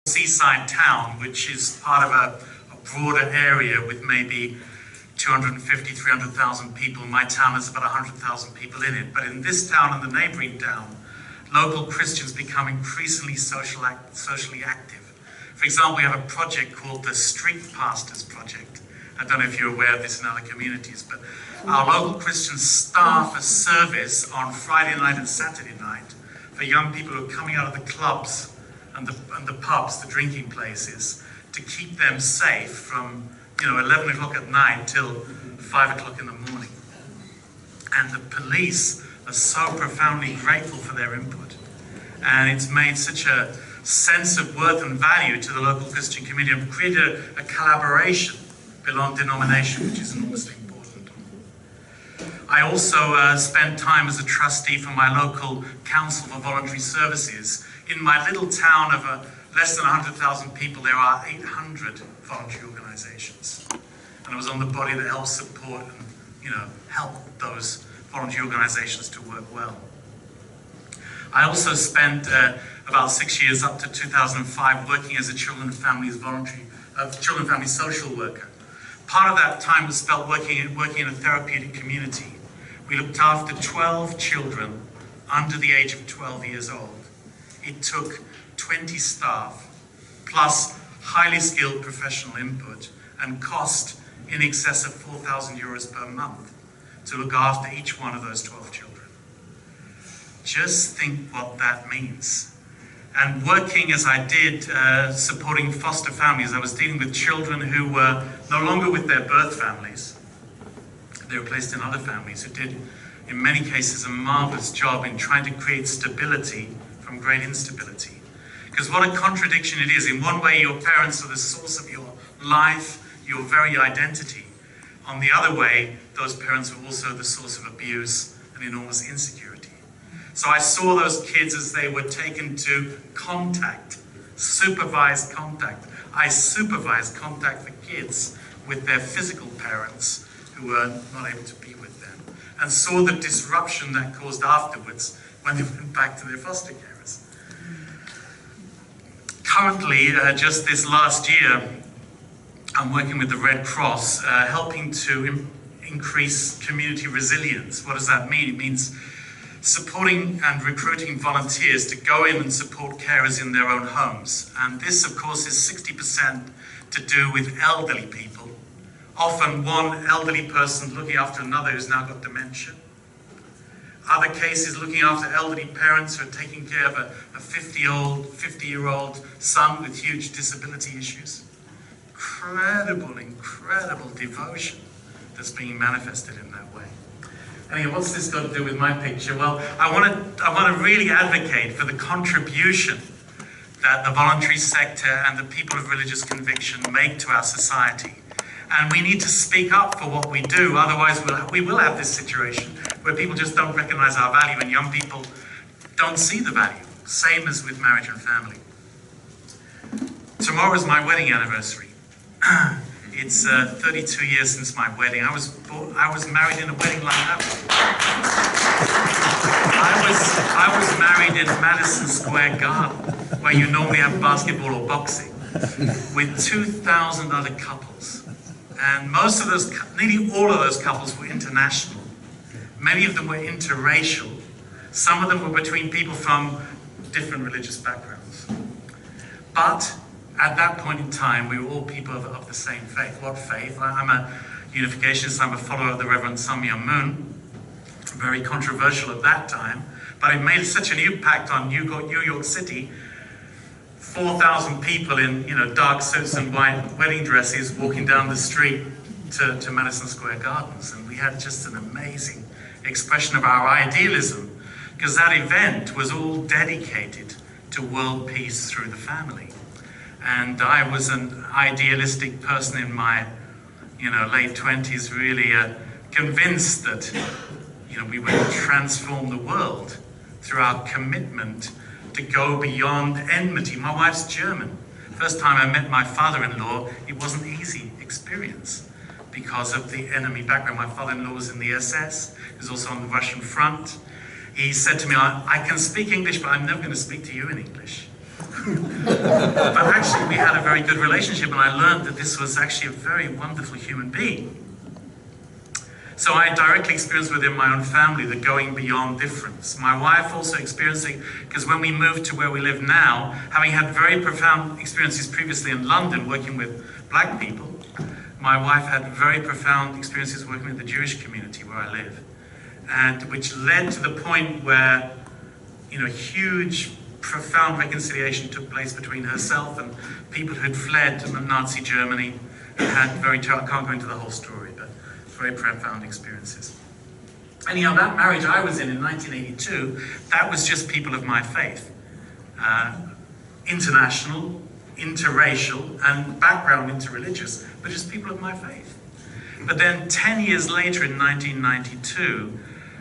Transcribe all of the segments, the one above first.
seaside town, which is part of a broader area with maybe 250, 300,000 people. My town has about 100,000 people in it. But in this town and the neighboring town, local Christians become increasingly socially active. For example, we have a project called the Street Pastors Project. I don't know if you're aware of this in other communities, but our local Christians staff a service on Friday night and Saturday night for young people who are coming out of the clubs and the pubs, the drinking places, to keep them safe from 11 o'clock at night till 5 o'clock in the morning. And the police are so profoundly grateful for their input. And it's made such a sense of worth and value to the local Christian community and created a collaboration beyond denomination, which is enormously important. I also spent time as a trustee for my local council for voluntary services. In my little town of less than 100,000 people, there are 800 voluntary organizations. And I was on the body that helps support and help those voluntary organizations to work well. I also spent about 6 years up to 2005 working as a children and family social worker. Part of that time was spent working in a therapeutic community. We looked after 12 children under the age of 12 years old. It took 20 staff, plus highly skilled professional input, and cost in excess of 4,000 euros per month to look after each one of those 12 children. Just think what that means. And working as I did, supporting foster families, I was dealing with children who were no longer with their birth families. They were placed in other families who did, in many cases, a marvelous job in trying to create stability from great instability. Because what a contradiction it is. In one way, your parents are the source of your life, your very identity. On the other way, those parents are also the source of abuse and enormous insecurity. So I saw those kids as they were taken to contact, supervised contact. I supervised contact for kids with their physical parents who were not able to be with them, and saw the disruption that caused afterwards when they went back to their foster carers. Currently, just this last year, I'm working with the Red Cross, helping to increase community resilience. What does that mean? It means supporting and recruiting volunteers to go in and support carers in their own homes. And this, of course, is 60% to do with elderly people. Often one elderly person looking after another who's now got dementia. Other cases looking after elderly parents who are taking care of a 50-year-old son with huge disability issues. Incredible devotion that's being manifested in that way. Anyway, what's this got to do with my picture? Well, I want to really advocate for the contribution that the voluntary sector and the people of religious conviction make to our society. And we need to speak up for what we do, otherwise we will have this situation where people just don't recognize our value and young people don't see the value. Same as with marriage and family. Tomorrow is my wedding anniversary. It's 32 years since my wedding. I was married in a wedding like that. I was married in Madison Square Garden, where you normally have basketball or boxing, with 2,000 other couples. And most of those, nearly all of those couples were international. Many of them were interracial. Some of them were between people from different religious backgrounds. But at that point in time, we were all people of the same faith. What faith? I'm a unificationist. I'm a follower of the Reverend Sun Myung Moon. Very controversial at that time, but it made such an impact on New York City. 4,000 people in dark suits and white wedding dresses walking down the street to Madison Square Gardens, and we had just an amazing expression of our idealism, because that event was all dedicated to world peace through the family. And I was an idealistic person in my late 20s, really convinced that we would transform the world through our commitment to go beyond enmity. My wife's German. First time I met my father-in-law, it wasn't an easy experience because of the enemy background. My father-in-law was in the SS, he was also on the Russian front. He said to me, I can speak English, but I'm never going to speak to you in English. But actually we had a very good relationship, and I learned that this was actually a very wonderful human being. So I directly experienced within my own family the going beyond difference. My wife also experiencing, because when we moved to where we live now, having had very profound experiences previously in London working with black people, my wife had very profound experiences working with the Jewish community where I live, and which led to the point where, you know, huge, profound reconciliation took place between herself and people who'd fled to Nazi Germany and had very, I can't go into the whole story, but very profound experiences. Anyhow, that marriage I was in 1982, that was just people of my faith. International, interracial, and background interreligious, but just people of my faith. But then 10 years later in 1992,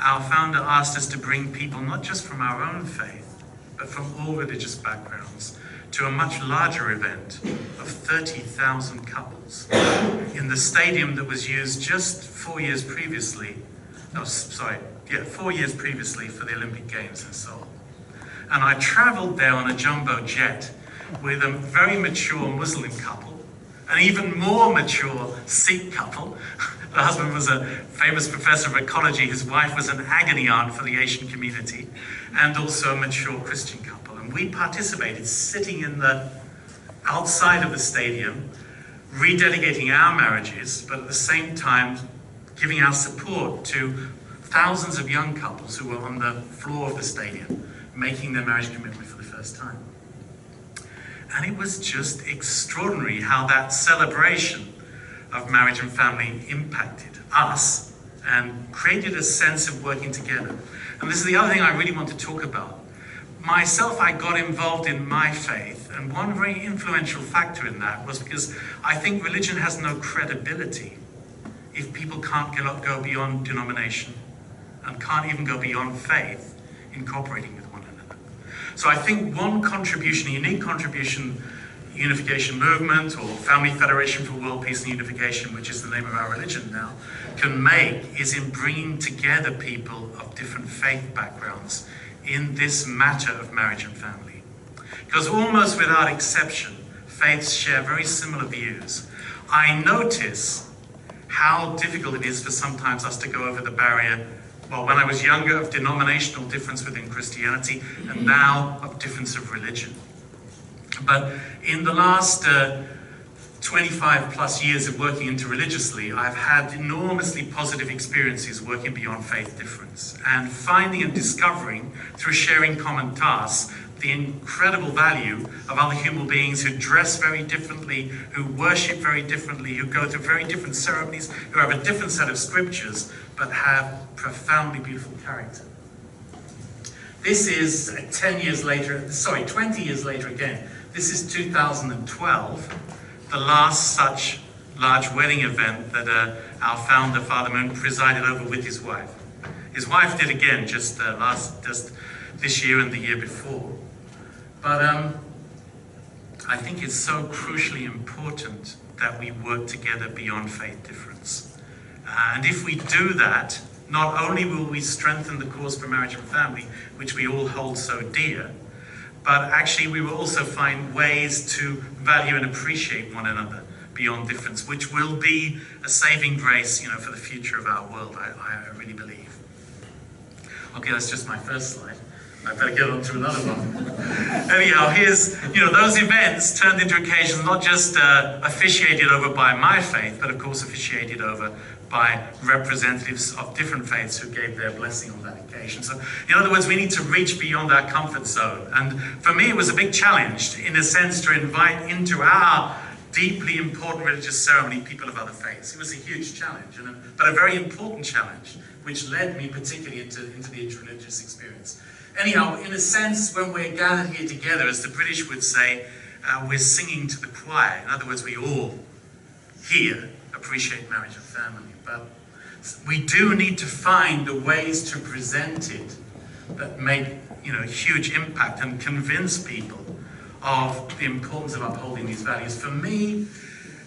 our founder asked us to bring people not just from our own faith, but from all religious backgrounds, to a much larger event of 30,000 couples in the stadium that was used just 4 years previously, 4 years previously for the Olympic Games in Seoul. And I traveled there on a jumbo jet with a very mature Muslim couple, an even more mature Sikh couple. The husband was a famous professor of ecology, his wife was an agony aunt for the Asian community, and also a mature Christian couple. And we participated sitting in the outside of the stadium, rededicating our marriages, but at the same time giving our support to thousands of young couples who were on the floor of the stadium, making their marriage commitment for the first time. And it was just extraordinary how that celebration of marriage and family impacted us and created a sense of working together. And this is the other thing I really want to talk about. Myself, I got involved in my faith, and one very influential factor in that was because I think religion has no credibility if people can't go beyond denomination and can't even go beyond faith in cooperating with one another. So I think one contribution, a unique contribution, Unification Movement or Family Federation for World Peace and Unification, which is the name of our religion now, can make is in bringing together people of different faith backgrounds in this matter of marriage and family. Because almost without exception, faiths share very similar views. I notice how difficult it is for sometimes us to go over the barrier, well, when I was younger, of denominational difference within Christianity, and now of difference of religion. But in the last 25 plus years of working interreligiously, I've had enormously positive experiences working beyond faith difference and finding and discovering through sharing common tasks the incredible value of other human beings who dress very differently, who worship very differently, who go through very different ceremonies, who have a different set of scriptures, but have profoundly beautiful character. This is 20 years later again. This is 2012. The last such large wedding event that our founder, Father Moon, presided over with his wife. His wife did again just this year and the year before. But I think it's so crucially important that we work together beyond faith difference. And if we do that, not only will we strengthen the cause for marriage and family, which we all hold so dear, but actually we will also find ways to value and appreciate one another beyond difference, which will be a saving grace, you know, for the future of our world, I really believe. Okay, that's just my first slide. I better get on to another one. Anyhow, here's, those events turned into occasions not just officiated over by my faith, but of course officiated over by representatives of different faiths who gave their blessing on that occasion. So, in other words, we need to reach beyond our comfort zone. And for me, it was a big challenge, in a sense, to invite into our deeply important religious ceremony people of other faiths. It was a huge challenge, but a very important challenge, which led me particularly into the interreligious experience. Anyhow, in a sense, when we're gathered here together, as the British would say, we're singing to the choir. In other words, we all here appreciate marriage and family. But we do need to find the ways to present it that make, huge impact and convince people of the importance of upholding these values. For me,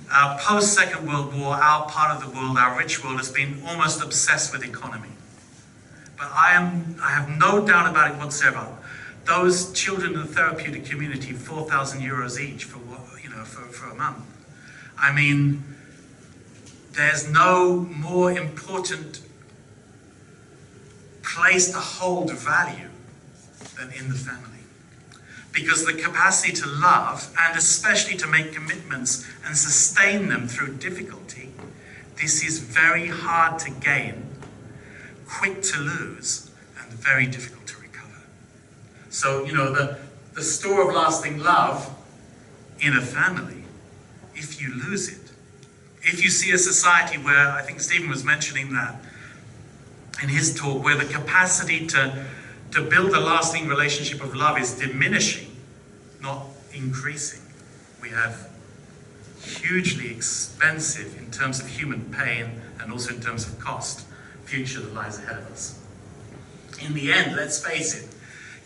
post-Second World War, our part of the world, our rich world, has been almost obsessed with economy. But I have no doubt about it whatsoever those children in the therapeutic community 4,000 euros each for for a month. I mean, there's no more important place to hold value than in the family. Because the capacity to love, and especially to make commitments and sustain them through difficulty, this is very hard to gain, quick to lose, and very difficult to recover. So, the store of lasting love in a family, if you lose it, if you see a society where, I think Stephen was mentioning that in his talk, where the capacity to build a lasting relationship of love is diminishing, not increasing, we have hugely expensive, in terms of human pain and also in terms of cost, future that lies ahead of us. In the end, let's face it,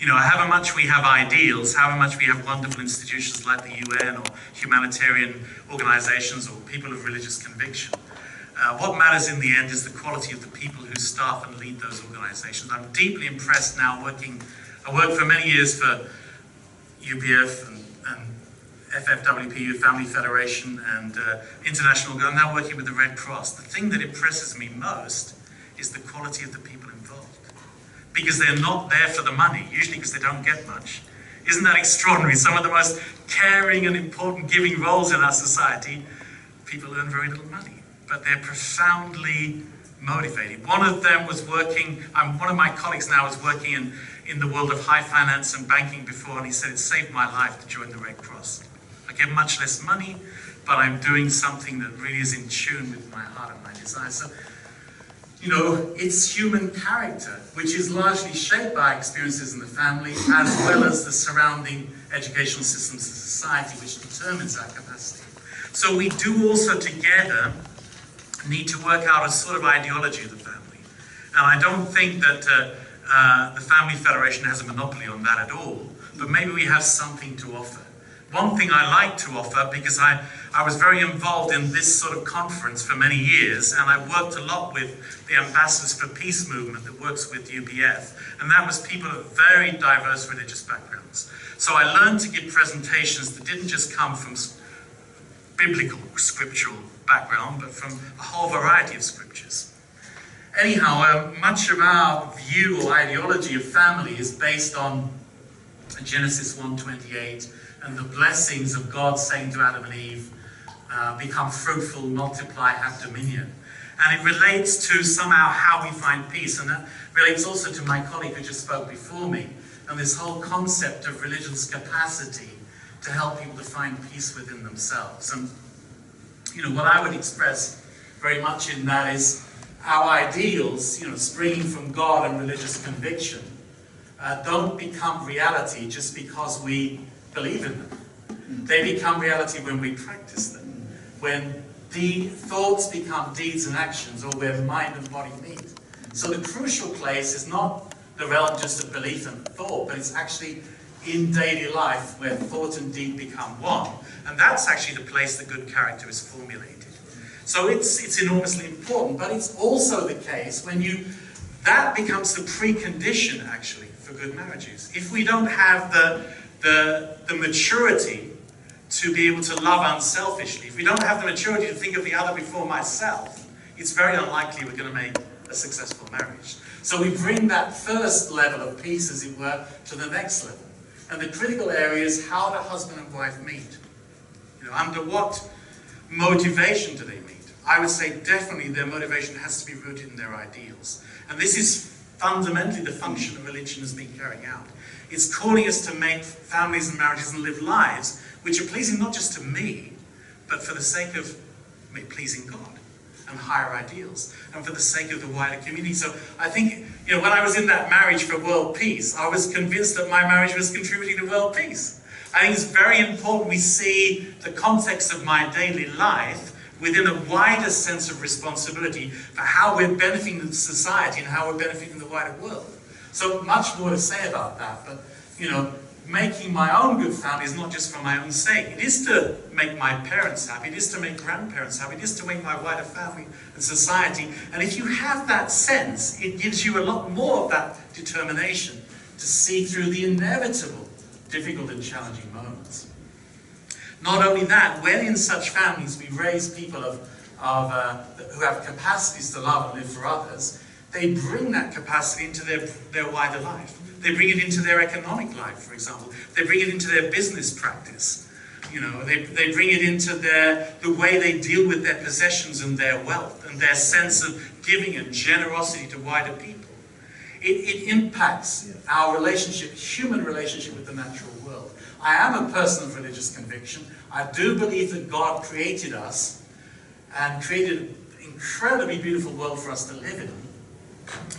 however much we have ideals, however much we have wonderful institutions like the UN or humanitarian organizations or people of religious conviction, what matters in the end is the quality of the people who staff and lead those organizations. I'm deeply impressed now I worked for many years for UPF and FFWPU, Family Federation, and International. I'm now working with the Red Cross. The thing that impresses me most is the quality of the people involved. Because they're not there for the money, usually because they don't get much. Isn't that extraordinary? Some of the most caring and important giving roles in our society, people earn very little money, but they're profoundly motivated. One of them was working, one of my colleagues now is working in the world of high finance and banking before, and he said, it saved my life to join the Red Cross. I get much less money, but I'm doing something that really is in tune with my heart and my desires. So, it's human character, which is largely shaped by experiences in the family, as well as the surrounding educational systems of society, which determines our capacity. So we do also together need to work out a sort of ideology of the family. And I don't think that the Family Federation has a monopoly on that at all, but maybe we have something to offer. One thing I like to offer, because I was very involved in this sort of conference for many years, and I worked a lot with the Ambassadors for Peace movement that works with UPF, and that was people of very diverse religious backgrounds. So I learned to give presentations that didn't just come from biblical, scriptural background, but from a whole variety of scriptures. Anyhow, much of our view or ideology of family is based on Genesis 1:28, and the blessings of God saying to Adam and Eve, become fruitful, multiply, have dominion. And it relates to somehow how we find peace, and that relates also to my colleague who just spoke before me, and this whole concept of religion's capacity to help people to find peace within themselves. And what I would express very much in that is our ideals, springing from God and religious conviction, don't become reality just because we believe in them. They become reality when we practice them, when the thoughts become deeds and actions, or where mind and body meet. So the crucial place is not the realm just of belief and thought, but it's actually in daily life where thought and deed become one. And that's actually the place that good character is formulated. So it's enormously important, but it's also the case when that becomes the precondition actually for good marriages. If we don't have the maturity to be able to love unselfishly, if we don't have the maturity to think of the other before myself, it's very unlikely we're going to make a successful marriage. So we bring that first level of peace, as it were, to the next level. And the critical area is how do husband and wife meet? Under what motivation do they meet? I would say definitely their motivation has to be rooted in their ideals. And this is fundamentally the function of religion has been carrying out. It's calling us to make families and marriages and live lives which are pleasing not just to me, but for the sake of pleasing God and higher ideals, and for the sake of the wider community. So I think, when I was in that marriage for world peace, I was convinced that my marriage was contributing to world peace. I think it's very important we see the context of my daily life within a wider sense of responsibility for how we're benefiting the society and how we're benefiting the wider world. So much more to say about that, but making my own good family is not just for my own sake. It is to make my parents happy, it is to make grandparents happy, it is to make my wider family and society. And if you have that sense, it gives you a lot more of that determination to see through the inevitable difficult and challenging moments. Not only that, when in such families we raise people who have capacities to love and live for others, they bring that capacity into their wider life. They bring it into their economic life, for example. They bring it into their business practice. You know, they bring it into the way they deal with their possessions and their wealth and their sense of giving and generosity to wider people. It impacts our relationship, human relationship with the natural world. I am a person of religious conviction. I do believe that God created us and created an incredibly beautiful world for us to live in.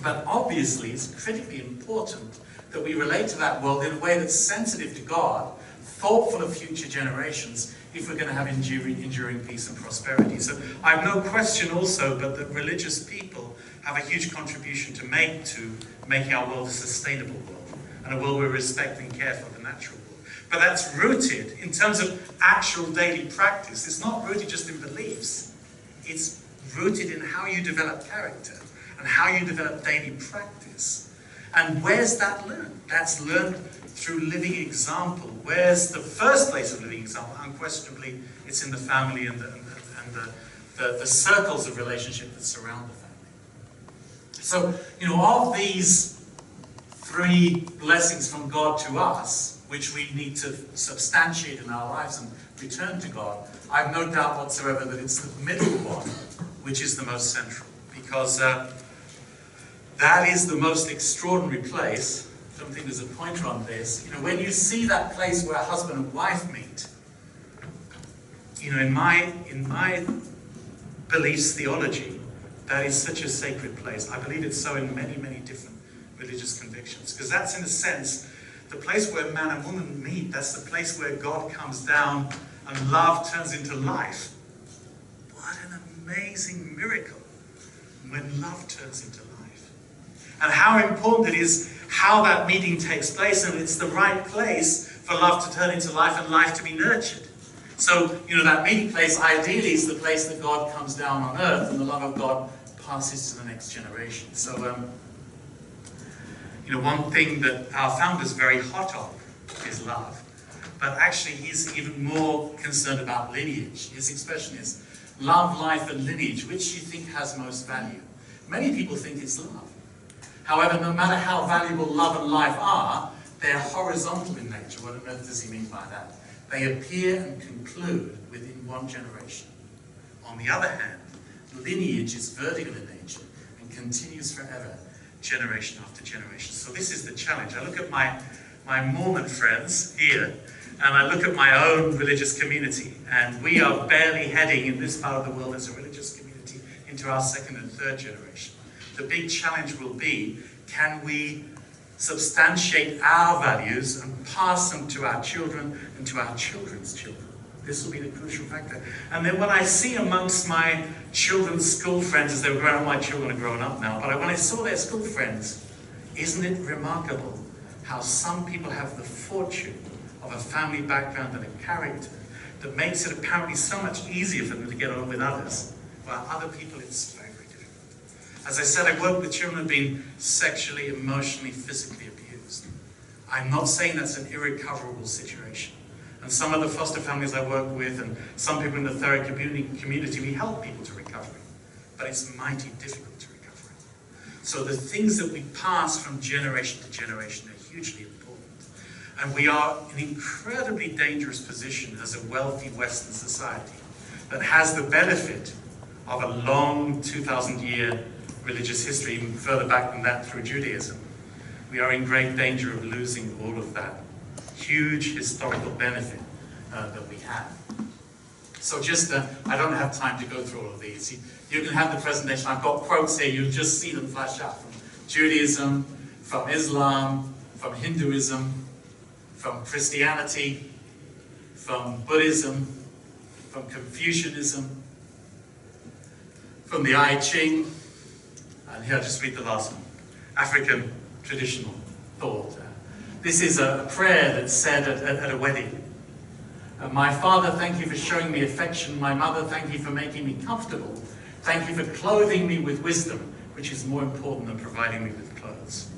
But obviously, it's critically important that we relate to that world in a way that's sensitive to God, thoughtful of future generations, if we're going to have enduring peace and prosperity. So I have no question also but that religious people have a huge contribution to make to making our world a sustainable world, and a world where we respect and care for the natural world. But that's rooted, in terms of actual daily practice, it's not rooted just in beliefs. It's rooted in how you develop character and how you develop daily practice. And where's that learned? That's learned through living example. Where's the first place of living example? Unquestionably, it's in the family and the circles of relationship that surround the family. So, you know, of these three blessings from God to us, which we need to substantiate in our lives and return to God, I have no doubt whatsoever that it's the middle one which is the most central. Because that is the most extraordinary place. I don't think there's a pointer on this. You know, when you see that place where husband and wife meet, you know, in my beliefs theology, that is such a sacred place. I believe it's so in many, many different religious convictions. Because that's, in a sense, the place where man and woman meet. That's the place where God comes down and love turns into life. What an amazing miracle when love turns into life. And how important it is how that meeting takes place, and it's the right place for love to turn into life and life to be nurtured. So, you know, that meeting place ideally is the place that God comes down on earth and the love of God passes to the next generation. So, you know, one thing that our founder's very hot on is love. But actually, he's even more concerned about lineage. His expression is, love, life, and lineage, which do you think has most value? Many people think it's love. However, no matter how valuable love and life are, they're horizontal in nature. What on earth does he mean by that? They appear and conclude within one generation. On the other hand, lineage is vertical in nature and continues forever, generation after generation. So this is the challenge. I look at my Mormon friends here, and I look at my own religious community, and we are barely heading in this part of the world as a religious community into our second and third generation. The big challenge will be, can we substantiate our values and pass them to our children and to our children's children? This will be the crucial factor. And then when I see amongst my children's school friends, as they were growing up, my children are grown up now, but when I saw their school friends, isn't it remarkable how some people have the fortune of a family background and a character that makes it apparently so much easier for them to get on with others, while other people it's very, very difficult. As I said, I work with children who have been sexually, emotionally, physically abused. I'm not saying that's an irrecoverable situation. And some of the foster families I work with and some people in the therapy community, we help people to recovery. But it's mighty difficult to recover. So the things that we pass from generation to generation are hugely important. And we are in an incredibly dangerous position as a wealthy Western society that has the benefit of a long 2,000-year religious history, even further back than that through Judaism. We are in great danger of losing all of that huge historical benefit that we have. So just, I don't have time to go through all of these. You can have the presentation. I've got quotes here. You'll just see them flash up from Judaism, from Islam, from Hinduism, from Christianity, from Buddhism, from Confucianism, from the I Ching, and here I'll just read the last one, African traditional thought. This is a prayer that's said at a wedding. My father, thank you for showing me affection. My mother, thank you for making me comfortable. Thank you for clothing me with wisdom, which is more important than providing me with clothes.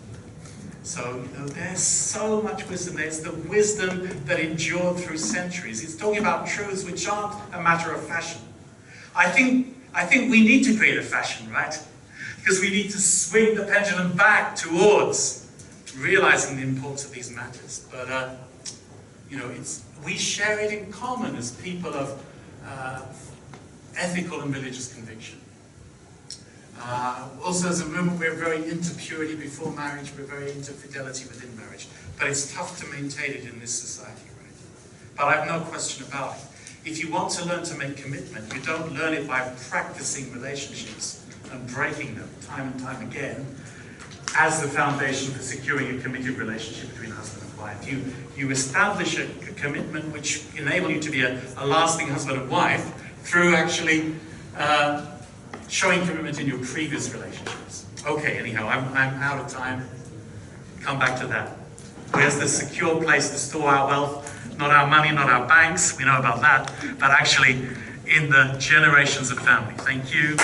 So, you know, there's so much wisdom there. It's the wisdom that endured through centuries. It's talking about truths which aren't a matter of fashion. I think we need to create a fashion, right? Because we need to swing the pendulum back towards realizing the importance of these matters. But, you know, we share it in common as people of ethical and religious conviction. Also, as a movement, we're very into purity before marriage, we're very into fidelity within marriage. But it's tough to maintain it in this society, right? But I have no question about it. If you want to learn to make commitment, you don't learn it by practicing relationships and breaking them time and time again as the foundation for securing a committed relationship between husband and wife. You establish a commitment which enables you to be a lasting husband and wife through actually showing commitment in your previous relationships. Okay, anyhow, I'm out of time. Come back to that. Where's the secure place to store our wealth? Not our money, not our banks, we know about that, but actually in the generations of family. Thank you.